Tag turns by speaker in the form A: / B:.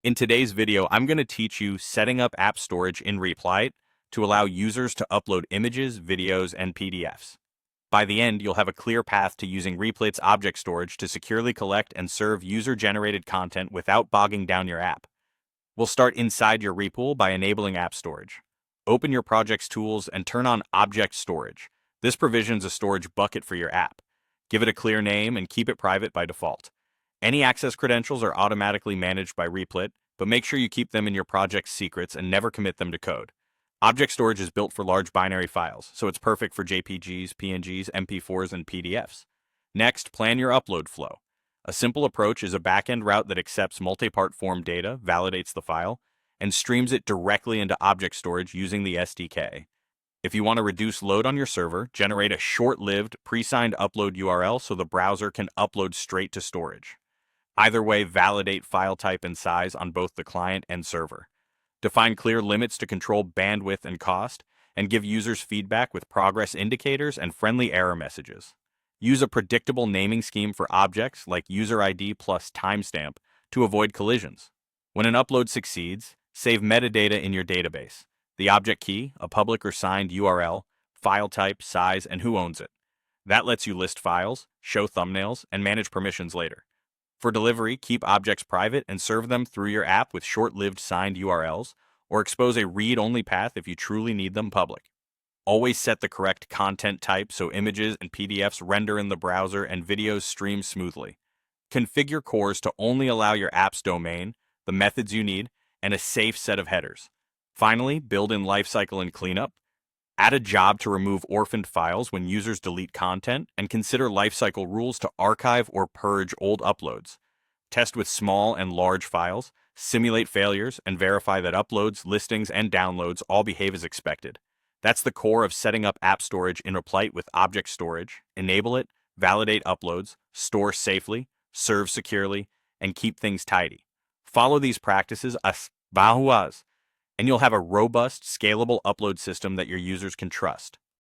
A: In today's video, I'm going to teach you setting up app storage in Replit to allow users to upload images, videos, and PDFs. By the end, you'll have a clear path to using Replit's object storage to securely collect and serve user-generated content without bogging down your app. We'll start inside your repool by enabling app storage. Open your project's tools and turn on object storage. This provisions a storage bucket for your app. Give it a clear name and keep it private by default. Any access credentials are automatically managed by Replit, but make sure you keep them in your project's secrets and never commit them to code. Object storage is built for large binary files, so it's perfect for JPGs, PNGs, MP4s, and PDFs. Next, plan your upload flow. A simple approach is a backend route that accepts multi-part form data, validates the file, and streams it directly into object storage using the SDK. If you want to reduce load on your server, generate a short-lived, pre-signed upload URL so the browser can upload straight to storage. Either way, validate file type and size on both the client and server. Define clear limits to control bandwidth and cost, and give users feedback with progress indicators and friendly error messages. Use a predictable naming scheme for objects like user ID plus timestamp to avoid collisions. When an upload succeeds, save metadata in your database: the object key, a public or signed URL, file type, size, and who owns it. That lets you list files, show thumbnails, and manage permissions later. For delivery, keep objects private and serve them through your app with short-lived signed URLs, or expose a read-only path if you truly need them public. Always set the correct content type so images and PDFs render in the browser and videos stream smoothly. Configure cores to only allow your app's domain, the methods you need, and a safe set of headers. Finally, build in lifecycle and cleanup. Add a job to remove orphaned files when users delete content, and consider lifecycle rules to archive or purge old uploads. Test with small and large files, simulate failures, and verify that uploads, listings, and downloads all behave as expected. That's the core of setting up app storage in Replit with object storage. Enable it, validate uploads, store safely, serve securely, and keep things tidy. Follow these practices as bahuas, and you'll have a robust, scalable upload system that your users can trust.